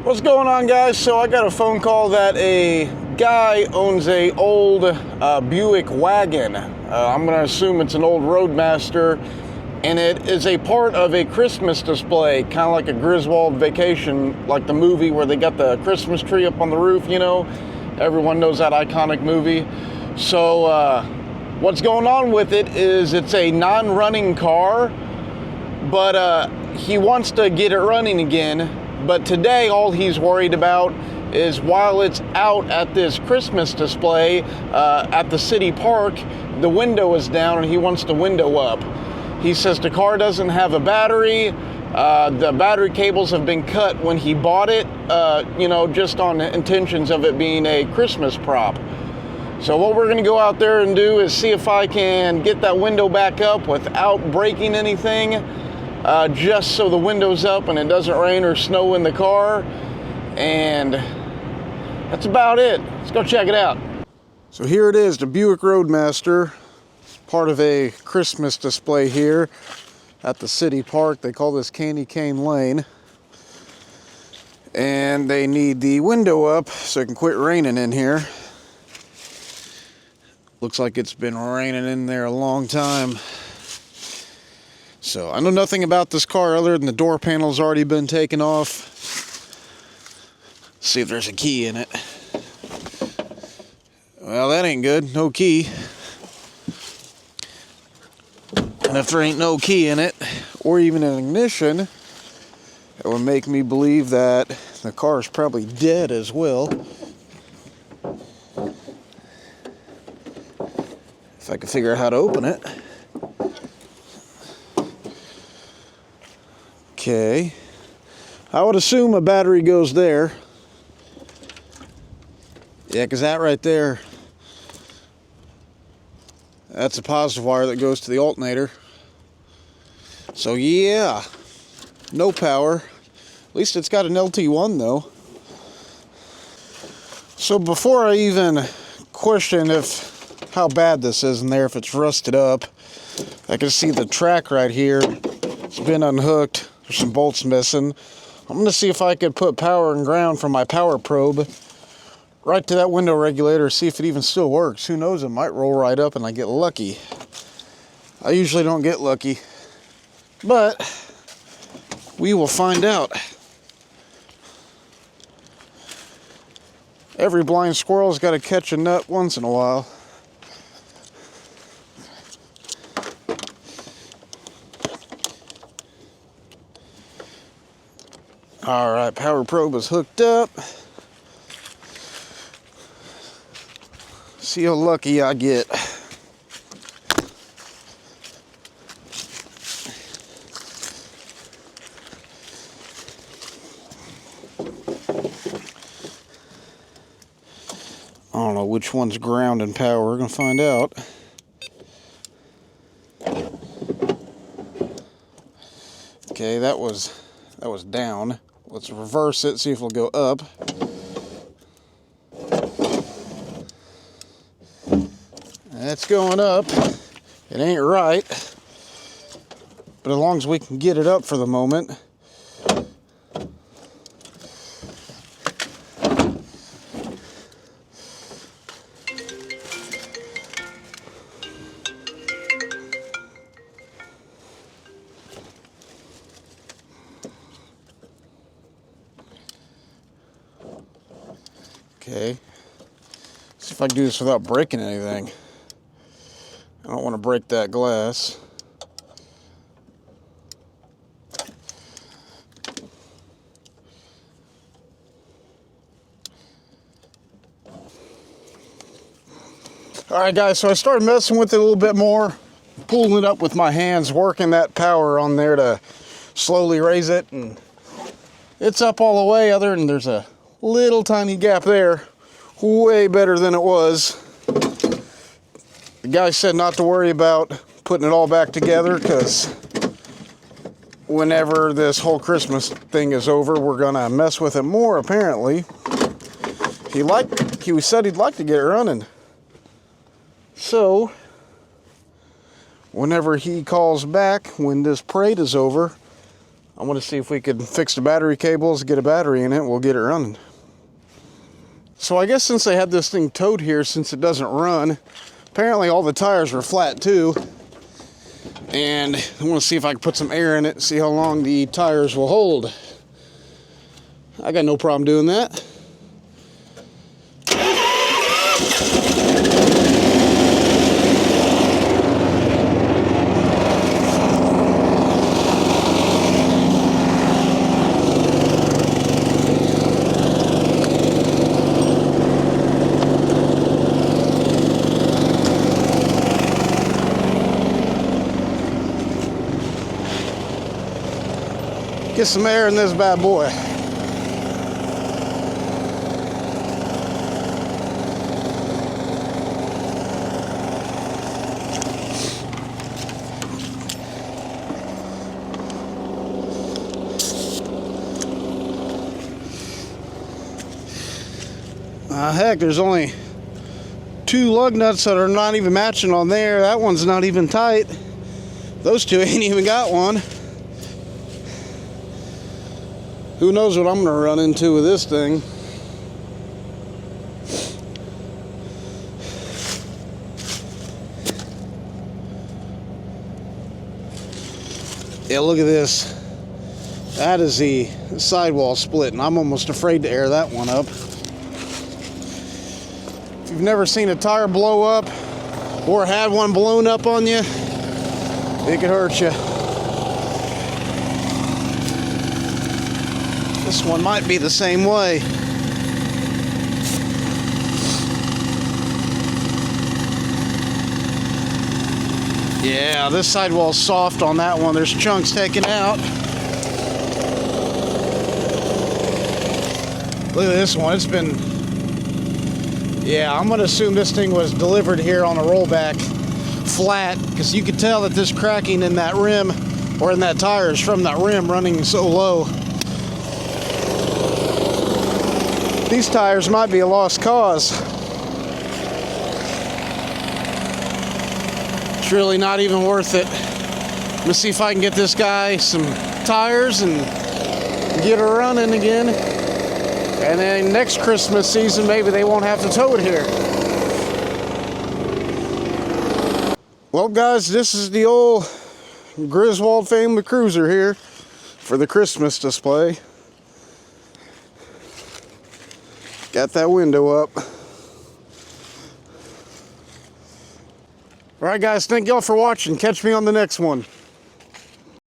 What's going on, guys? So I got a phone call that a guy owns a old Buick Wagon. I'm going to assume it's an old Roadmaster, and it is a part of a Christmas display, kind of like a Griswold Vacation, like the movie where they got the Christmas tree up on the roof, you know? Everyone knows that iconic movie. So what's going on with it is it's a non-running car, but he wants to get it running again. But today, all he's worried about is while it's out at this Christmas display at the city park, the window is down and he wants the window up. He says the car doesn't have a battery. The battery cables have been cut when he bought it, just on intentions of it being a Christmas prop. So what we're gonna go out there and do is see if I can get that window back up without breaking anything. Just so the window's up and it doesn't rain or snow in the car. And that's about it. Let's go check it out. So here it is, the Buick Roadmaster. It's part of a Christmas display here at the city park. They call this Candy Cane Lane. And they need the window up so it can quit raining in here. Looks like it's been raining in there a long time. So I know nothing about this car other than the door panel's already been taken off. See if there's a key in it. Well, that ain't good. No key. And if there ain't no key in it, or even an ignition, it would make me believe that the car is probably dead as well. If I could figure out how to open it. Okay, I would assume a battery goes there. Yeah, because that right there, that's a positive wire that goes to the alternator. So yeah, no power. At least it's got an LT1 though. So before I even question how bad this is in there, if it's rusted up, I can see the track right here. It's been unhooked. There's some bolts missing. I'm going to see if I could put power and ground from my power probe right to that window regulator, see if it even still works. Who knows, it might roll right up and I get lucky. I usually don't get lucky, but we will find out. Every blind squirrel's got to catch a nut once in a while. Alright, power probe is hooked up. See how lucky I get. I don't know which one's ground and power. We're gonna find out. Okay, that was down. Let's reverse it, see if it'll go up. That's going up. It ain't right. But as long as we can get it up for the moment. Okay, see if I can do this without breaking anything. I don't want to break that glass. Alright guys, so I started messing with it a little bit more, pulling it up with my hands, working that power on there to slowly raise it, and it's up all the way, other than there's a little tiny gap there. Way better than it was. The guy said not to worry about putting it all back together because whenever this whole Christmas thing is over, we're gonna mess with it more, apparently. He said he'd like to get it running. So, whenever he calls back, when this parade is over, I want to see if we could fix the battery cables, get a battery in it, we'll get it running. So I guess since they had this thing towed here, since it doesn't run, apparently all the tires were flat too. And I want to see if I can put some air in it, see how long the tires will hold. I got no problem doing that. Get some air in this bad boy. Heck, there's only 2 lug nuts that are not even matching on there. That one's not even tight. Those 2 ain't even got one. Who knows what I'm going to run into with this thing. Yeah, look at this. That is the sidewall split, and I'm almost afraid to air that one up. If you've never seen a tire blow up or had one blown up on you, it could hurt you. This one might be the same way. Yeah, this sidewall's soft on that one. There's chunks taken out. Look at this one. It's been... Yeah, I'm going to assume this thing was delivered here on a rollback flat, because you could tell that this cracking in that rim, or in that tire, is from that rim running so low. These tires might be a lost cause. It's really not even worth it. I'm gonna see if I can get this guy some tires and get her running again. And then next Christmas season, maybe they won't have to tow it here. Well, guys, this is the old Griswold family cruiser here for the Christmas display. Got that window up. All right, guys, thank y'all for watching. Catch me on the next one.